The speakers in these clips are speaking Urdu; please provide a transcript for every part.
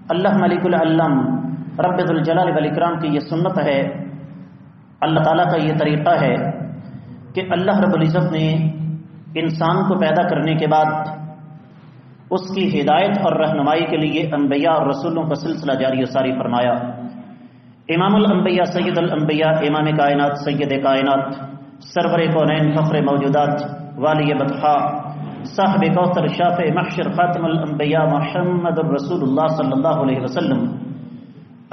اللہ ملک العلم رب ذوالجلال والاکرام کی یہ سنت ہے، اللہ تعالیٰ کا یہ طریقہ ہے کہ اللہ رب العزت نے انسان کو پیدا کرنے کے بعد اس کی ہدایت اور رہنمائی کے لیے انبیاء اور رسولوں کا سلسلہ جاری و ساری فرمایا۔ امام الانبیاء سید الانبیاء امام کائنات سید کائنات سرور کونین فخر موجودات والی بطحاء صاحب کوثر شافع محشر خاتم الانبیاء محمد الرسول اللہ صلی اللہ علیہ وسلم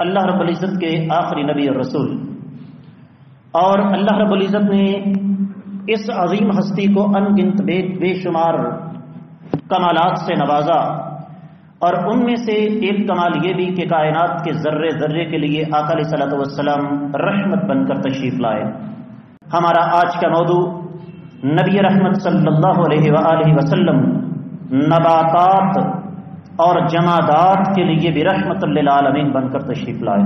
اللہ رب العزت کے آخری نبی اور رسول، اور اللہ رب العزت نے اس عظیم ہستی کو ان گنت بے شمار کمالات سے نوازا، اور ان میں سے ایک کمال یہ بھی کہ کائنات کے ذرے ذرے کے لیے آقا علیہ الصلوۃ والسلام رحمت بن کر تشریف لائے۔ ہمارا آج کا موضوع نبی رحمت صلی اللہ علیہ وآلہ وسلم نباتات اور جمادات کے لیے بھی رحمت للعالمین بن کر تشریف لائے،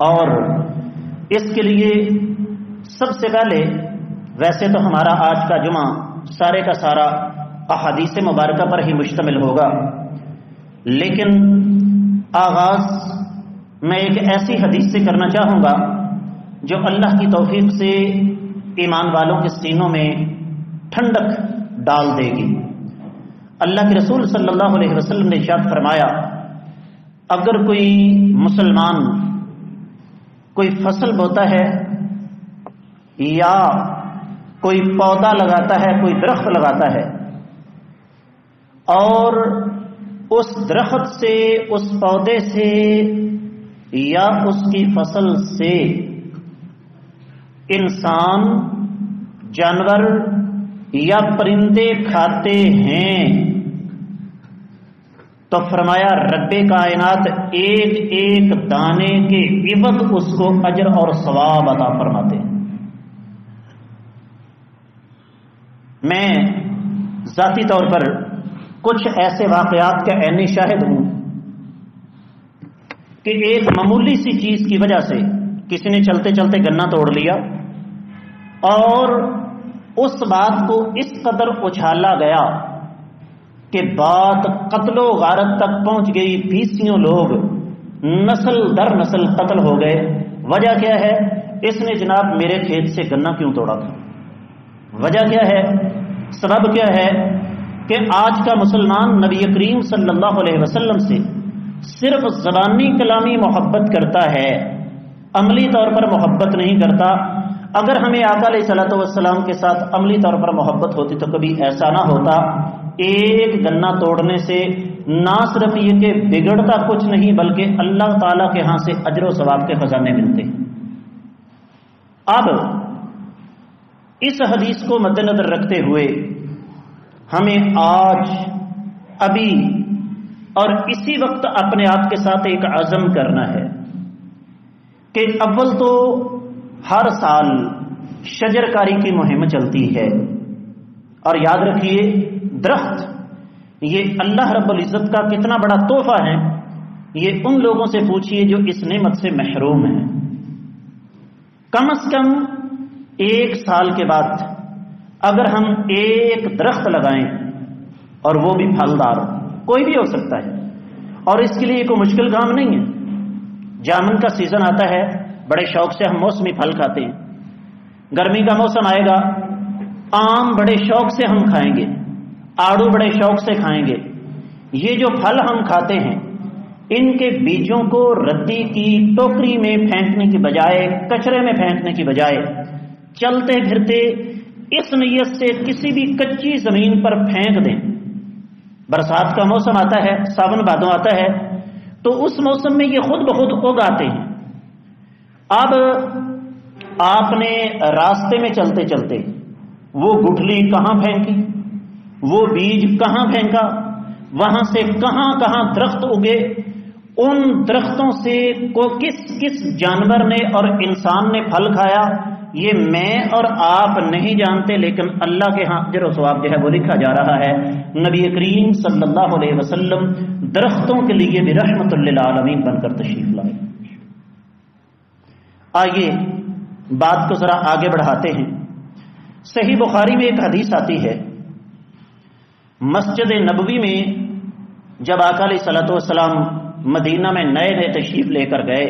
اور اس کے لیے سب سے پہلے ویسے تو ہمارا آج کا جمعہ سارے کا سارا احادیث مبارکہ پر ہی مشتمل ہوگا، لیکن آغاز میں ایک ایسی حدیث سے کرنا چاہوں گا جو اللہ کی توفیق سے ایمان والوں کے سینوں میں ٹھنڈک ڈال دے گی۔ اللہ کے رسول صلی اللہ علیہ وسلم نے ارشاد فرمایا، اگر کوئی مسلمان کوئی فصل بوتا ہے یا کوئی پودا لگاتا ہے، کوئی درخت لگاتا ہے، اور اس درخت سے، اس پودے سے یا اس کی فصل سے انسان، جانور یا پرندے کھاتے ہیں، تو فرمایا رب کائنات ایک ایک دانے کے عوض اس کو اجر اور ثواب عطا فرماتے ہیں۔ میں ذاتی طور پر کچھ ایسے واقعات کا عینی شاہد ہوں کہ ایک معمولی سی چیز کی وجہ سے کسی نے چلتے چلتے گنا توڑ لیا، اور اس بات کو اس قدر اچھالا گیا کہ بات قتل و غارت تک پہنچ گئی، بیسیوں لوگ نسل در نسل قتل ہو گئے۔ وجہ کیا ہے؟ اس نے جناب میرے کھیت سے گنا کیوں توڑا تھا؟ وجہ کیا ہے؟ سبب کیا ہے کہ آج کا مسلمان نبی کریم صلی اللہ علیہ وسلم سے صرف زبانی کلامی محبت کرتا ہے، عملی طور پر محبت نہیں کرتا۔ اگر ہمیں آقا علیہ الصلوۃ والسلام کے ساتھ عملی طور پر محبت ہوتی تو کبھی ایسا نہ ہوتا۔ ایک گنا توڑنے سے نہ صرف یہ کہ بگڑتا کچھ نہیں، بلکہ اللہ تعالیٰ کے ہاں سے اجر و ثواب کے خزانے ملتے۔ اب اس حدیث کو مد نظر رکھتے ہوئے ہمیں آج ابھی اور اسی وقت اپنے آپ کے ساتھ ایک عزم کرنا ہے کہ اول تو ہر سال شجر کاری کی مہم چلتی ہے، اور یاد رکھیے درخت یہ اللہ رب العزت کا کتنا بڑا تحفہ ہے، یہ ان لوگوں سے پوچھئے جو اس نعمت سے محروم ہیں۔ کم از کم ایک سال کے بعد اگر ہم ایک درخت لگائیں، اور وہ بھی پھلدار، کوئی بھی ہو سکتا ہے، اور اس کے لیے کوئی مشکل کام نہیں ہے۔ جامن کا سیزن آتا ہے، بڑے شوق سے ہم موسمی پھل کھاتے ہیں۔ گرمی کا موسم آئے گا، آم بڑے شوق سے ہم کھائیں گے، آڑو بڑے شوق سے کھائیں گے۔ یہ جو پھل ہم کھاتے ہیں، ان کے بیجوں کو ردی کی ٹوکری میں پھینکنے کی بجائے، کچرے میں پھینکنے کی بجائے، چلتے پھرتے اس نیت سے کسی بھی کچی زمین پر پھینک دیں۔ برسات کا موسم آتا ہے، ساون بھادو آتا ہے، تو اس موسم میں یہ خود بخود اگاتے ہیں۔ اب آپ نے راستے میں چلتے چلتے وہ گٹھلی کہاں پھینکی، وہ بیج کہاں پھینکا، وہاں سے کہاں کہاں درخت اگے، ان درختوں سے کو کس کس جانور نے اور انسان نے پھل کھایا، یہ میں اور آپ نہیں جانتے، لیکن اللہ کے ہاں اجر و ثواب جو ہے وہ لکھا جا رہا ہے۔ نبی کریم صلی اللہ علیہ وسلم درختوں کے لیے بھی رحمت للعالمین بن کر تشریف لائے۔ آئیے بات کو ذرا آگے بڑھاتے ہیں۔ صحیح بخاری میں ایک حدیث آتی ہے، مسجد نبوی میں جب آقا علیہ الصلوۃ والسلام مدینہ میں نئے نئے تشریف لے کر گئے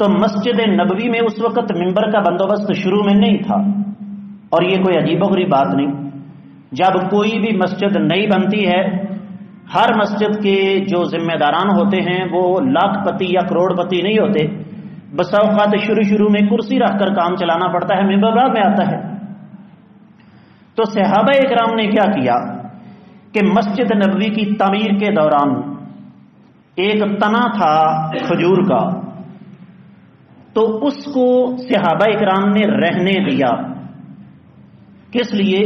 تو مسجد نبوی میں اس وقت ممبر کا بندوبست شروع میں نہیں تھا، اور یہ کوئی عجیب و غریب بات نہیں۔ جب کوئی بھی مسجد نئی بنتی ہے، ہر مسجد کے جو ذمہ داران ہوتے ہیں وہ لاکھ پتی یا کروڑ پتی نہیں ہوتے، بس اوقات شروع میں کرسی رکھ کر کام چلانا پڑتا ہے، ممبر بعد میں آتا ہے۔ تو صحابہ اکرام نے کیا کیا کہ مسجد نبوی کی تعمیر کے دوران ایک تنا تھا کھجور کا، تو اس کو صحابہ اکرام نے رہنے دیا۔ کس لیے؟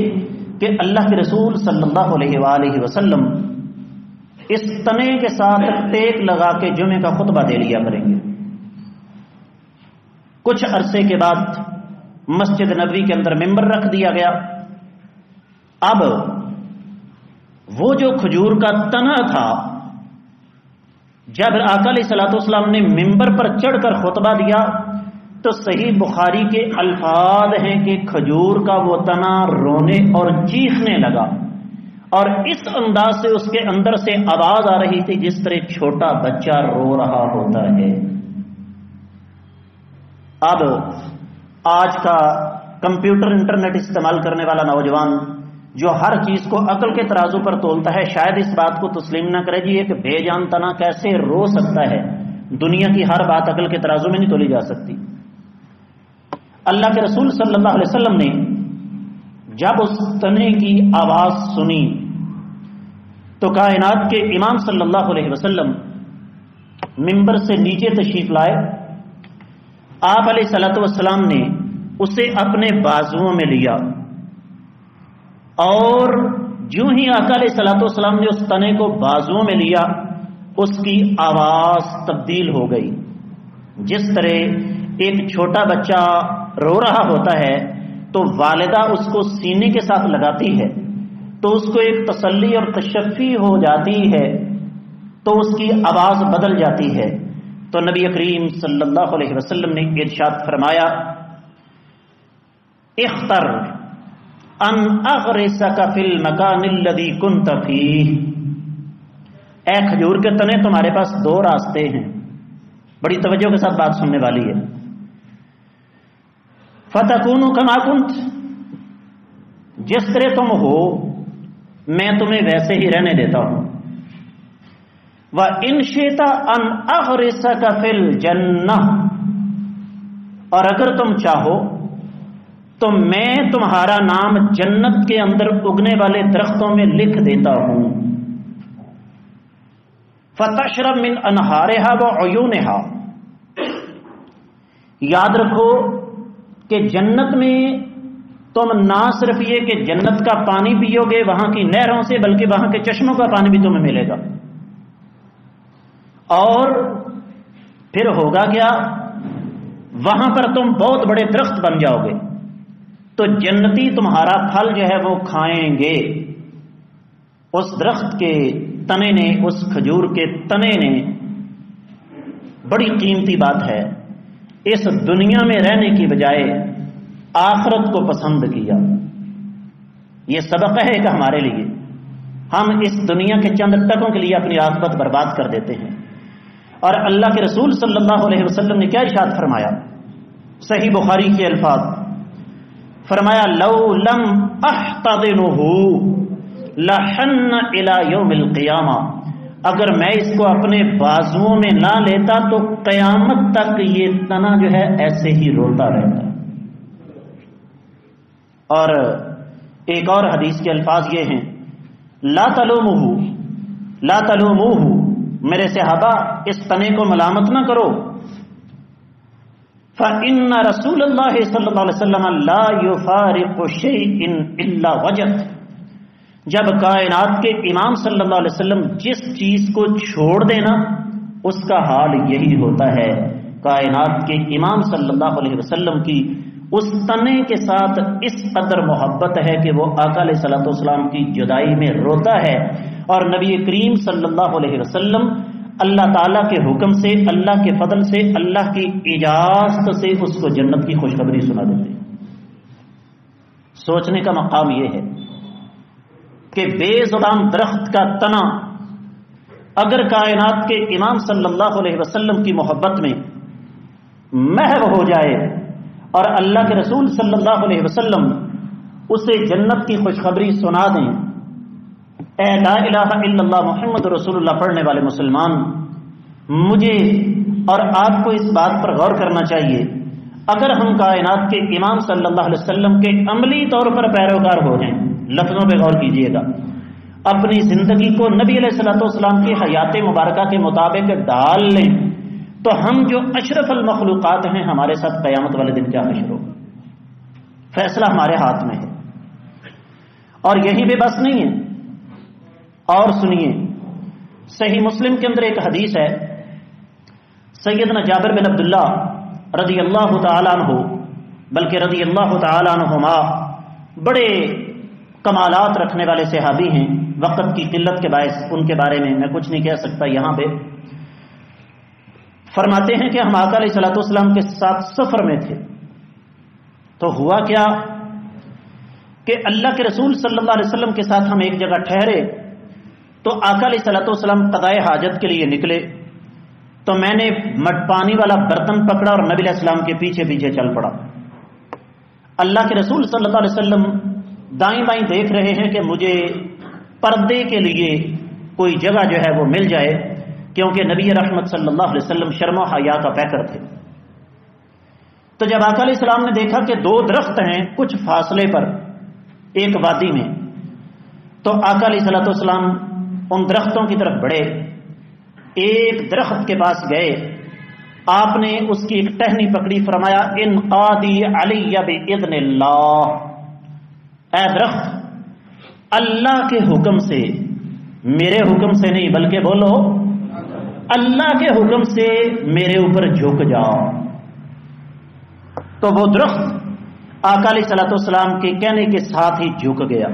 کہ اللہ کے رسول صلی اللہ علیہ وآلہ وسلم اس تنے کے ساتھ ٹیک لگا کے جمعے کا خطبہ دے لیا کریں گے۔ کچھ عرصے کے بعد مسجد نبوی کے اندر ممبر رکھ دیا گیا۔ اب وہ جو کھجور کا تنا تھا، جب آقا علیہ الصلوۃ والسلام نے ممبر پر چڑھ کر خطبہ دیا تو صحیح بخاری کے الفاظ ہیں کہ کھجور کا وہ تنا رونے اور چیخنے لگا، اور اس انداز سے اس کے اندر سے آواز آ رہی تھی جس طرح چھوٹا بچہ رو رہا ہوتا ہے۔ اب آج کا کمپیوٹر انٹرنیٹ استعمال کرنے والا نوجوان جو ہر چیز کو عقل کے ترازو پر تولتا ہے، شاید اس بات کو تسلیم نہ کرے جی ایک بے جان تنا کیسے رو سکتا ہے۔ دنیا کی ہر بات عقل کے ترازو میں نہیں تولی جا سکتی۔ اللہ کے رسول صلی اللہ علیہ وسلم نے جب اس تنے کی آواز سنی تو کائنات کے امام صلی اللہ علیہ وسلم ممبر سے نیچے تشریف لائے۔ آپ علیہ الصلوۃ والسلام نے اسے اپنے بازوؤں میں لیا، اور جو ہی آقا علیہ الصلوۃ والسلام نے اس تنے کو بازوؤں میں لیا، اس کی آواز تبدیل ہو گئی۔ جس طرح ایک چھوٹا بچہ رو رہا ہوتا ہے تو والدہ اس کو سینے کے ساتھ لگاتی ہے تو اس کو ایک تسلی اور تشفی ہو جاتی ہے، تو اس کی آواز بدل جاتی ہے۔ تو نبی کریم صلی اللہ علیہ وسلم نے ارشاد فرمایا، اختر ان اغرسک فی المکان الذی کنت فیہ، اے کھجور کے تنے تمہارے پاس دو راستے ہیں۔ بڑی توجہ کے ساتھ بات سننے والی ہے۔ فتکون کما کنت، جس طرح تم ہو میں تمہیں ویسے ہی رہنے دیتا ہوں۔ وَإِنْ شِئْتَ أَنْ أَغْرِسَكَ فِي الْجَنَّةِ، اور اگر تم چاہو تو میں تمہارا نام جنت کے اندر اگنے والے درختوں میں لکھ دیتا ہوں۔ فَتَشْرَبْ مِنْ أَنْهَارِهَا وَعُيُونِهَا، یاد رکھو کہ جنت میں تم نہ صرف یہ کہ جنت کا پانی پیو گے وہاں کی نہروں سے، بلکہ وہاں کے چشموں کا پانی بھی تمہیں ملے گا۔ اور پھر ہوگا کیا؟ وہاں پر تم بہت بڑے درخت بن جاؤ گے، تو جنتی تمہارا پھل جو ہے وہ کھائیں گے۔ اس درخت کے تنے نے، اس کھجور کے تنے نے، بڑی قیمتی بات ہے، اس دنیا میں رہنے کی بجائے آخرت کو پسند کیا۔ یہ سبق ہے کہ ہمارے لیے ہم اس دنیا کے چند ٹکوں کے لیے اپنی عاقبت برباد کر دیتے ہیں۔ اور اللہ کے رسول صلی اللہ علیہ وسلم نے کیا ارشاد فرمایا؟ صحیح بخاری کے الفاظ، فرمایا لو لم احتضنہ لحن الی یوم القیامہ، اگر میں اس کو اپنے بازوؤں میں نہ لیتا تو قیامت تک یہ تنا جو ہے ایسے ہی روتا رہتا۔ اور ایک اور حدیث کے الفاظ یہ ہیں، لا تلوموہ لا تلوموہ، میرے صحابہ اس تنے کو ملامت نہ کرو، فإن رسول اللہ صلی اللہ علیہ وسلم لا یفارق شیء الا وجد، جب کائنات کے امام صلی اللہ علیہ وسلم جس چیز کو چھوڑ دینا اس کا حال یہی ہوتا ہے۔ کائنات کے امام صلی اللہ علیہ وسلم کی اس تنے کے ساتھ اس قدر محبت ہے کہ وہ آقا علیہ الصلوۃ والسلام کی جدائی میں روتا ہے، اور نبی کریم صلی اللہ علیہ وسلم اللہ تعالیٰ کے حکم سے، اللہ کے فضل سے، اللہ کی اجازت سے اس کو جنت کی خوشخبری سنا دیتے۔ سوچنے کا مقام یہ ہے کہ بے زبان درخت کا تنا اگر کائنات کے امام صلی اللہ علیہ وسلم کی محبت میں محو ہو جائے اور اللہ کے رسول صلی اللہ علیہ وسلم اسے جنت کی خوشخبری سنا دیں، اے لا الہ الا اللہ محمد رسول اللہ پڑھنے والے مسلمان، مجھے اور آپ کو اس بات پر غور کرنا چاہیے، اگر ہم کائنات کے امام صلی اللہ علیہ وسلم کے عملی طور پر پیروکار ہو جائیں، لفظوں پہ غور کیجئے گا، اپنی زندگی کو نبی علیہ الصلوۃ والسلام کی حیات مبارکہ کے مطابق ڈال لیں، تو ہم جو اشرف المخلوقات ہیں ہمارے ساتھ قیامت والے دن کیا حشر ہوگا؟ فیصلہ ہمارے ہاتھ میں ہے۔ اور یہیں پہ بس نہیں ہے، اور سنیے، صحیح مسلم کے اندر ایک حدیث ہے، سیدنا جابر بن عبداللہ رضی اللہ تعالیٰ عنہ، بلکہ رضی اللہ تعالیٰ عنہما، بڑے کمالات رکھنے والے صحابی ہیں، وقت کی قلت کے باعث ان کے بارے میں کچھ نہیں کہہ سکتا یہاں پہ۔ فرماتے ہیں کہ ہم آقا علیہ الصلوۃ والسلام کے ساتھ سفر میں تھے، تو ہوا کیا کہ اللہ کے رسول صلی اللہ علیہ وسلم کے ساتھ ہم ایک جگہ ٹھہرے، تو آقا علیہ الصلوۃ والسلام قضائے حاجت کے لیے نکلے، تو میں نے پانی والا برتن پکڑا اور نبی علیہ السلام کے پیچھے پیچھے چل پڑا۔ اللہ کے رسول صلی اللہ علیہ وسلم دائیں بائیں دیکھ رہے ہیں کہ مجھے پردے کے لیے کوئی جگہ جو ہے وہ مل جائے، کیونکہ نبی رحمت صلی اللہ علیہ وسلم شرم و حیا کا پیکر تھے۔ تو جب آقا علیہ السلام نے دیکھا کہ دو درخت ہیں کچھ فاصلے پر ایک وادی میں، تو آقا علیہ الصلوۃ والسلام ان درختوں کی طرف بڑھے، ایک درخت کے پاس گئے، آپ نے اس کی ایک ٹہنی پکڑی، فرمایا انقادی علی باذن اللہ، اے درخت اللہ کے حکم سے، میرے حکم سے نہیں بلکہ بولو اللہ کے حکم سے میرے اوپر جھک جاؤ۔ تو وہ درخت آقا علیہ الصلوۃ والسلام کے کہنے کے ساتھ ہی جھک گیا،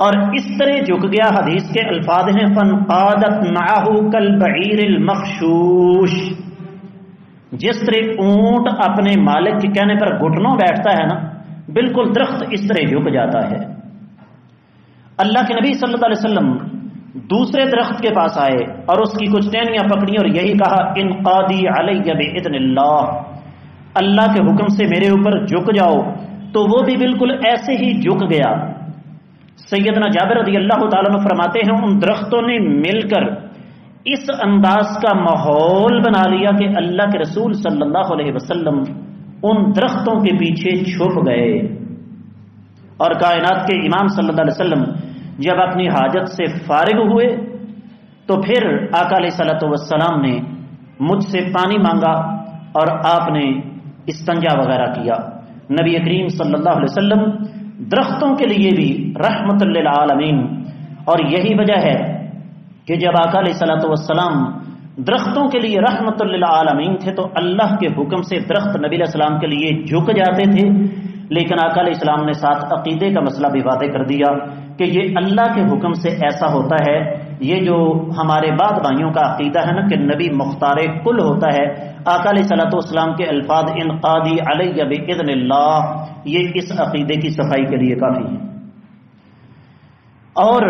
اور اس طرح جھک گیا، حدیث کے الفاظ ہیں فانقادت معہ کالبعیر المخشوش، جس طرح اونٹ اپنے مالک کے کہنے پر گھٹنوں بیٹھتا ہے نا، بالکل درخت اس طرح جھک جاتا ہے۔ اللہ کے نبی صلی اللہ علیہ وسلم دوسرے درخت کے پاس آئے اور اس کی کچھ ٹہنیاں پکڑی اور یہی کہا انقادی علی باذن اللہ، اللہ کے حکم سے میرے اوپر جھک جاؤ، تو وہ بھی بالکل ایسے ہی جھک گیا۔ سیدنا جابر رضی اللہ تعالیٰ عنہ فرماتے ہیں ان درختوں نے مل کر اس انداز کا ماحول بنا لیا کہ اللہ کے رسول صلی اللہ علیہ وسلم ان درختوں کے پیچھے چھپ گئے، اور کائنات کے امام صلی اللہ علیہ وسلم جب اپنی حاجت سے فارغ ہوئے تو پھر آقا علیہ الصلوۃ والسلام نے مجھ سے پانی مانگا اور آپ نے استنجا وغیرہ کیا۔ نبی کریم صلی اللہ علیہ وسلم درختوں کے لیے بھی رحمت للعالمین، اور یہی وجہ ہے کہ جب آقا علیہ الصلوۃ والسلام درختوں کے لیے رحمت للعالمین تھے تو اللہ کے حکم سے درخت نبی علیہ السلام کے لیے جھک جاتے تھے، لیکن آقا علیہ السلام نے ساتھ عقیدے کا مسئلہ بھی واضح کر دیا کہ یہ اللہ کے حکم سے ایسا ہوتا ہے۔ یہ جو ہمارے بعد بھائیوں کا عقیدہ ہے نا کہ نبی مختار کل ہوتا ہے، آقا علیہ الصلوۃ والسلام کے الفاظ انقادی علی باذن اللہ، یہ اس عقیدے کی صفائی کے لیے کافی ہے۔ اور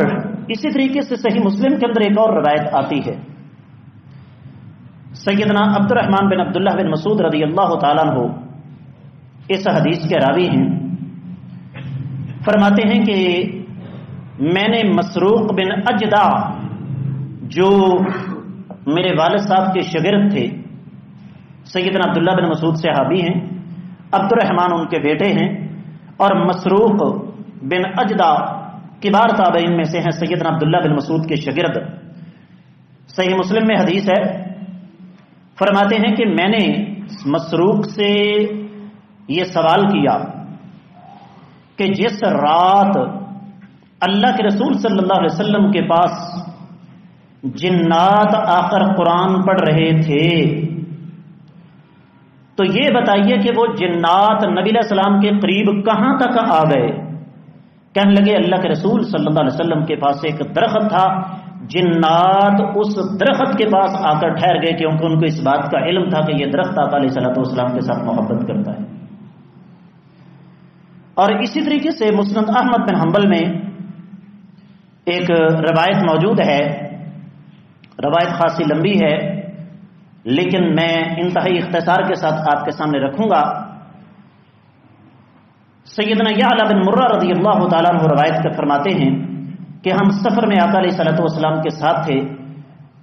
اسی طریقے سے صحیح مسلم کے اندر ایک اور روایت آتی ہے، سیدنا عبد الرحمن بن عبداللہ بن مسعود رضی اللہ تعالیٰ عنہ اس حدیث کے راوی ہیں، فرماتے ہیں کہ میں نے مسروق بن اجدع جو میرے والد صاحب کے شاگرد تھے، سیدنا عبداللہ بن مسعود صحابی ہیں، عبد الرحمن ان کے بیٹے ہیں، اور مسروق بن اجدع کبار تابعین میں سے ہیں، سیدنا عبداللہ بن مسعود کے شاگرد۔ صحیح مسلم میں حدیث ہے، فرماتے ہیں کہ میں نے مسروق سے یہ سوال کیا کہ جس رات اللہ کے رسول صلی اللہ علیہ وسلم کے پاس جنات آ کر قرآن پڑھ رہے تھے، تو یہ بتائیے کہ وہ جنات نبی علیہ السلام کے قریب کہاں تک آ گئے؟ کہنے لگے اللہ کے رسول صلی اللہ علیہ وسلم کے پاس ایک درخت تھا، جنات اس درخت کے پاس آ کر ٹھہر گئے، کیونکہ ان کو اس بات کا علم تھا کہ یہ درخت آقا علیہ الصلوۃ والسلام کے ساتھ محبت کرتا ہے۔ اور اسی طریقے سے مسند احمد بن حنبل میں ایک روایت موجود ہے، روایت خاصی لمبی ہے لیکن میں انتہائی اختصار کے ساتھ آپ کے سامنے رکھوں گا۔ سیدنا یعلا بن مرہ رضی اللہ تعالیٰ عنہ روایت کر فرماتے ہیں کہ ہم سفر میں آقا علیہ الصلوۃ والسلام کے ساتھ تھے،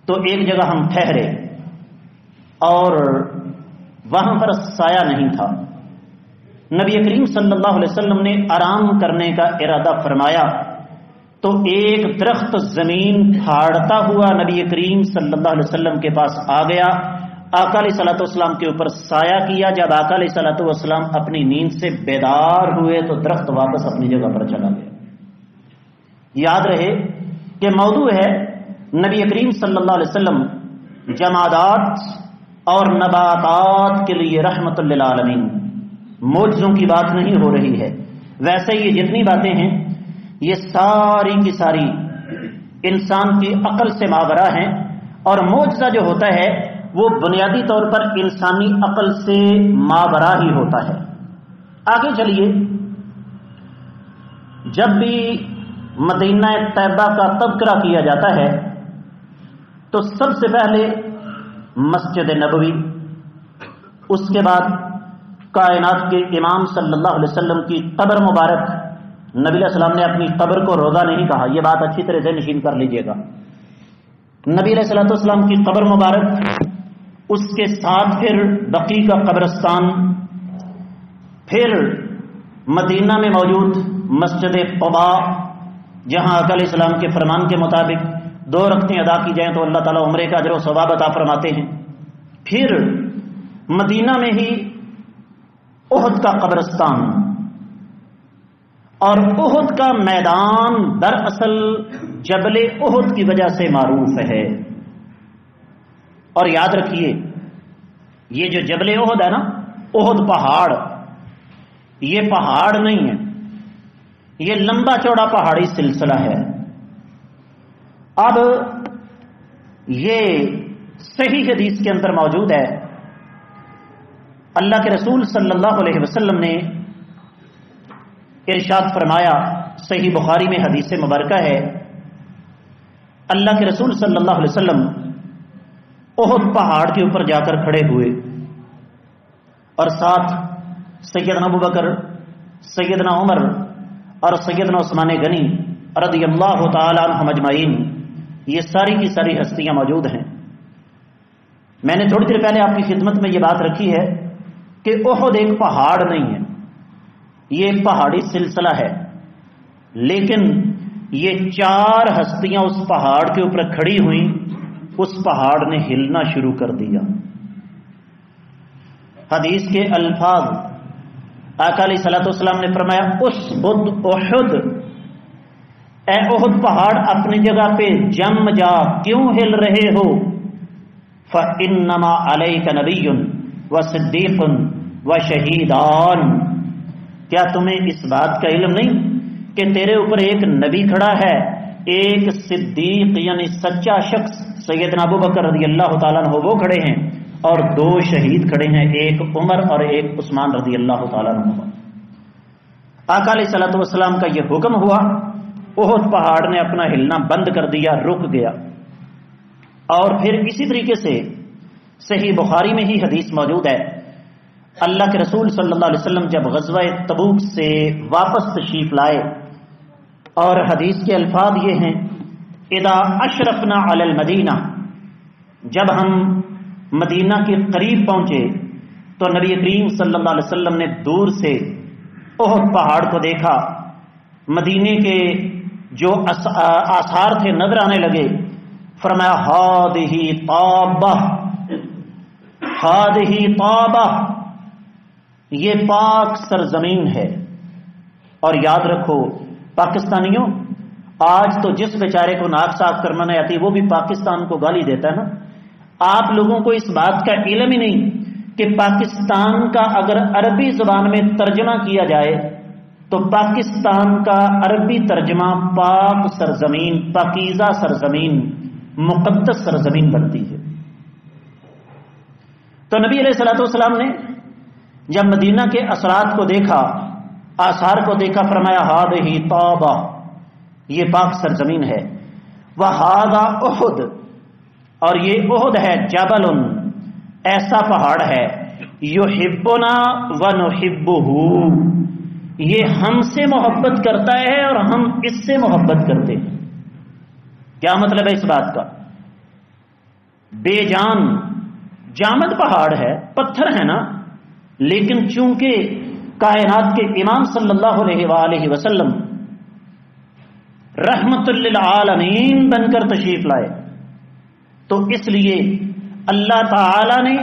تو ایک جگہ ہم ٹھہرے اور وہاں پر سایہ نہیں تھا۔ نبی کریم صلی اللہ علیہ وسلم نے آرام کرنے کا ارادہ فرمایا تو ایک درخت زمین پھاڑتا ہوا نبی کریم صلی اللہ علیہ وسلم کے پاس آ گیا، آقا علیہ الصلوۃ والسلام کے اوپر سایہ کیا۔ جب آقا علیہ الصلوۃ والسلام اپنی نیند سے بیدار ہوئے تو درخت واپس اپنی جگہ پر چلا گیا۔ یاد رہے کہ موضوع ہے نبی کریم صلی اللہ علیہ وسلم جمادات اور نباتات کے لیے رحمت للعالمین، معجزوں کی بات نہیں ہو رہی ہے۔ ویسے یہ جتنی باتیں ہیں یہ ساری کی ساری انسان کی عقل سے ماورا ہیں، اور معجزہ جو ہوتا ہے وہ بنیادی طور پر انسانی عقل سے ماورا ہی ہوتا ہے۔ آگے چلیے، جب بھی مدینہ طیبہ کا تذکرہ کیا جاتا ہے تو سب سے پہلے مسجد نبوی، اس کے بعد کائنات کے امام صلی اللہ علیہ وسلم کی قبر مبارک۔ نبی علیہ السلام نے اپنی قبر کو روضہ نہیں کہا، یہ بات اچھی طرح سے نشین کر لیجئے گا۔ نبی علیہ الصلوۃ والسلام کی قبر مبارک، اس کے ساتھ پھر بقیع کا قبرستان، پھر مدینہ میں موجود مسجد قباء، جہاں آقا علیہ السلام کے فرمان کے مطابق 2 رکعتیں ادا کی جائیں تو اللہ تعالیٰ عمرے کا اجر و ثواب عطا فرماتے ہیں۔ پھر مدینہ میں ہی احد کا قبرستان، اور احد کا میدان دراصل جبل احد کی وجہ سے معروف ہے۔ اور یاد رکھیے یہ جو جبل احد ہے نا، احد پہاڑ، یہ پہاڑ نہیں ہے، یہ لمبا چوڑا پہاڑی سلسلہ ہے۔ اب یہ صحیح حدیث کے اندر موجود ہے، اللہ کے رسول صلی اللہ علیہ وسلم نے ارشاد فرمایا، صحیح بخاری میں حدیث مبارکہ ہے، اللہ کے رسول صلی اللہ علیہ وسلم احد پہاڑ کے اوپر جا کر کھڑے ہوئے، اور ساتھ سیدنا ابوبکر، سیدنا عمر اور سیدنا عثمان غنی رضی اللہ تعالی عنہم اجمعین، یہ ساری کی ساری ہستیاں موجود ہیں۔ میں نے تھوڑی دیر پہلے آپ کی خدمت میں یہ بات رکھی ہے کہ احد ایک پہاڑ نہیں ہے، یہ ایک پہاڑی سلسلہ ہے، لیکن یہ 4 ہستیاں اس پہاڑ کے اوپر کھڑی ہوئیں، اس پہاڑ نے ہلنا شروع کر دیا۔ حدیث کے الفاظ، آقا علیہ الصلوۃ والسلام نے فرمایا، اسبد احد، اے احد پہاڑ اپنی جگہ پہ جم جا، کیوں ہل رہے ہو؟ فإنما علیک نبی وصدیق وشہیدان، کیا تمہیں اس بات کا علم نہیں کہ تیرے اوپر ایک نبی کھڑا ہے، ایک صدیق یعنی سچا شخص سیدنا ابوبکر رضی اللہ تعالیٰ عنہ وہ کھڑے ہیں، اور 2 شہید کھڑے ہیں، ایک عمر اور ایک عثمان رضی اللہ تعالیٰ عنہ۔ آقا علیہ الصلوۃ والسلام کا یہ حکم ہوا، احد پہاڑ نے اپنا ہلنا بند کر دیا، رک گیا۔ اور پھر اسی طریقے سے صحیح بخاری میں ہی حدیث موجود ہے، اللہ کے رسول صلی اللہ علیہ وسلم جب غزوہ تبوک سے واپس تشریف لائے، اور حدیث کے الفاظ یہ ہیں، اذا اشرفنا علی المدینہ، جب ہم مدینہ کے قریب پہنچے تو نبی کریم صلی اللہ علیہ وسلم نے دور سے احد پہاڑ کو دیکھا، مدینے کے جو آثار تھے نظر آنے لگے، فرمایا ہادہ طابہ، ہادہ طابہ، یہ پاک سرزمین ہے۔ اور یاد رکھو پاکستانیوں، آج تو جس بیچارے کو ناک صاف کرنا نہیں آتی وہ بھی پاکستان کو گالی دیتا ہے نا۔ آپ لوگوں کو اس بات کا علم ہی نہیں کہ پاکستان کا اگر عربی زبان میں ترجمہ کیا جائے تو پاکستان کا عربی ترجمہ پاک سرزمین، پاکیزہ سرزمین، مقدس سرزمین بنتی ہے۔ تو نبی علیہ الصلوۃ والسلام نے جب مدینہ کے اثرات کو دیکھا، آثار کو دیکھا، فرمایا ہادہ طابہ، یہ پاک سرزمین ہے۔ وہذا احد، اور یہ احد ہے جبل، ایسا پہاڑ ہے، یحبنا ونحبہ، یہ ہم سے محبت کرتا ہے اور ہم اس سے محبت کرتے ہیں۔ کیا مطلب ہے اس بات کا؟ بے جان جامد پہاڑ ہے، پتھر ہے نا، لیکن چونکہ کائنات کے امام صلی اللہ علیہ وآلہ وسلم رحمت للعالمین بن کر تشریف لائے، تو اس لیے اللہ تعالی نے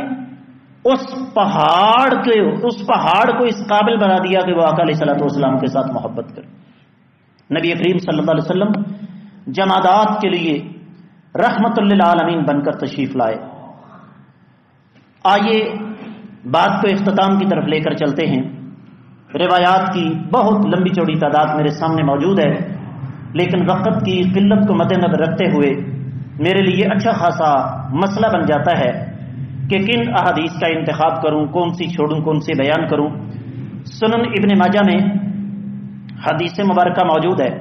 اس پہاڑ کو اس قابل بنا دیا کہ وہ آقا علیہ الصلوۃ والسلام کے ساتھ محبت کرے۔ نبی کریم صلی اللہ علیہ وسلم جمادات کے لیے رحمت للعالمین بن کر تشریف لائے۔ آئیے بات کو اختتام کی طرف لے کر چلتے ہیں۔ روایات کی بہت لمبی چوڑی تعداد میرے سامنے موجود ہے، لیکن وقت کی قلت کو مد نظر رکھتے ہوئے میرے لیے اچھا خاصا مسئلہ بن جاتا ہے کہ کن احادیث کا انتخاب کروں، کون سی چھوڑوں، کون سی بیان کروں۔ سنن ابن ماجہ میں حدیث مبارکہ موجود ہے،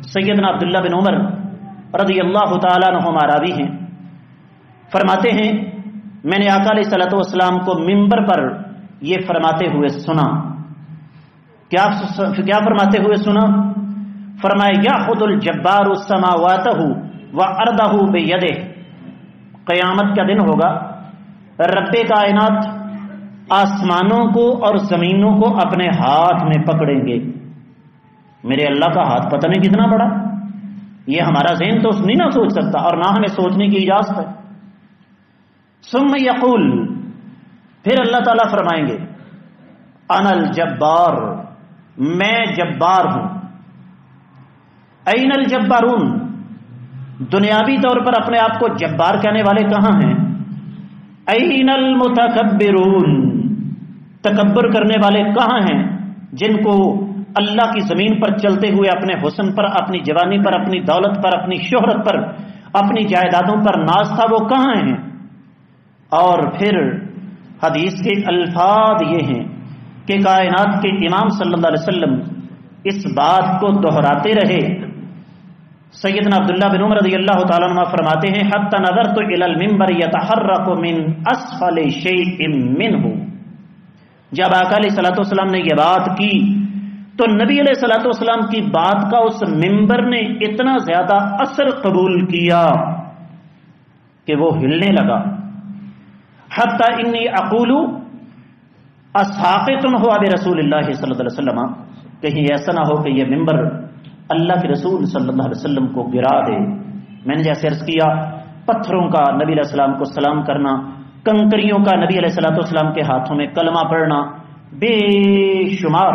سیدنا عبداللہ بن عمر رضی اللہ تعالیٰ عنہما راوی ہیں، فرماتے ہیں میں نے آقا علیہ الصلوۃ والسلام کو منبر پر یہ فرماتے ہوئے سنا۔ کیا فرماتے ہوئے سنا؟ فرمایا یاخذ الجبار السماوات وارضہ بیدہ، قیامت کا دن ہوگا، رب کائنات آسمانوں کو اور زمینوں کو اپنے ہاتھ میں پکڑیں گے۔ میرے اللہ کا ہاتھ پتہ نہیں کتنا بڑا، یہ ہمارا ذہن تو نہیں نہ سوچ سکتا، اور نہ ہمیں سوچنے کی اجازت ہے۔ ثم یقول، پھر اللہ تعالیٰ فرمائیں گے انا الجبار، میں جبار ہوں۔ این الجبارون، دنیاوی طور پر اپنے آپ کو جبار کہنے والے کہاں ہیں؟ این المتکبرون، تکبر کرنے والے کہاں ہیں؟ جن کو اللہ کی زمین پر چلتے ہوئے اپنے حسن پر، اپنی جوانی پر، اپنی دولت پر، اپنی شہرت پر، اپنی جائیدادوں پر ناز تھا، وہ کہاں ہیں؟ اور پھر حدیث کے الفاظ یہ ہیں کہ کائنات کے امام صلی اللہ علیہ وسلم اس بات کو دہراتے رہے۔ سیدنا عبداللہ بن عمر رضی اللہ تعالیٰ عنہ فرماتے ہیں حتی نظرت الی المنبر یتحرک من اسفل شیء منہ، جب آقا علیہ الصلوۃ والسلام نے یہ بات کی تو نبی علیہ الصلوۃ والسلام کی بات کا اس منبر نے اتنا زیادہ اثر قبول کیا کہ وہ ہلنے لگا۔ حتی انی اقول اساقط هو برسول اللہ صلی اللہ علیہ وسلم، کہیں ایسا نہ ہو کہ یہ منبر اللہ کے رسول صلی اللہ علیہ وسلم کو گرا دے۔ میں نے جیسے عرض کیا، پتھروں کا نبی علیہ السلام کو سلام کرنا، کنکریوں کا نبی علیہ الصلوۃ والسلام کے ہاتھوں میں کلمہ پڑھنا، بے شمار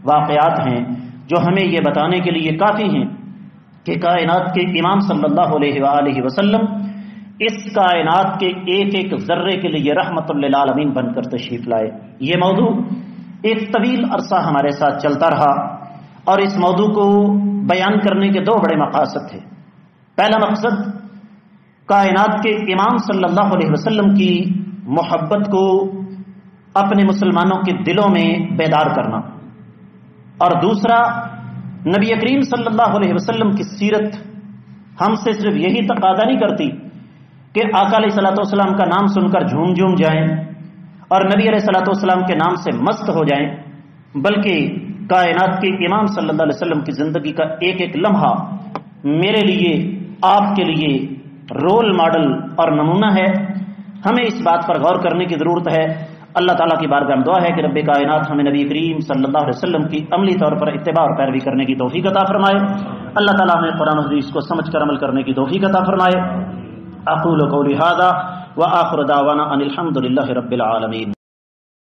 واقعات ہیں جو ہمیں یہ بتانے کے لیے کافی ہیں کہ کائنات کے امام صلی اللہ علیہ وآلہ وسلم اس کائنات کے ایک ایک ذرے کے لیے رحمت للعالمین بن کر تشریف لائے۔ یہ موضوع ایک طویل عرصہ ہمارے ساتھ چلتا رہا، اور اس موضوع کو بیان کرنے کے دو بڑے مقاصد تھے۔ پہلا مقصد کائنات کے امام صلی اللہ علیہ وسلم کی محبت کو اپنے مسلمانوں کے دلوں میں بیدار کرنا، اور دوسرا نبی کریم صلی اللہ علیہ وسلم کی سیرت ہم سے صرف یہی تقاضا نہیں کرتی کہ آقا علیہ الصلوۃ والسلام کا نام سن کر جھوم جھوم جائیں اور نبی علیہ الصلوۃ والسلام کے نام سے مست ہو جائیں، بلکہ کائنات کے امام صلی اللہ علیہ وسلم کی زندگی کا ایک ایک لمحہ میرے لیے، آپ کے لیے رول ماڈل اور نمونہ ہے۔ ہمیں اس بات پر غور کرنے کی ضرورت ہے۔ اللہ تعالیٰ کی بارگاہ میں دعا ہے کہ رب کائنات ہمیں نبی کریم صلی اللہ علیہ وسلم کی عملی طور پر اتباع اور پیروی کرنے کی توفیق عطا فرمائے۔ اللہ تعالیٰ ہمیں قرآن و حدیث کو سمجھ کر عمل کرنے کی توفیق عطا فرمائے۔ اقول قولی ھذا وآخر دعوانا ان الحمد للہ رب العالمین۔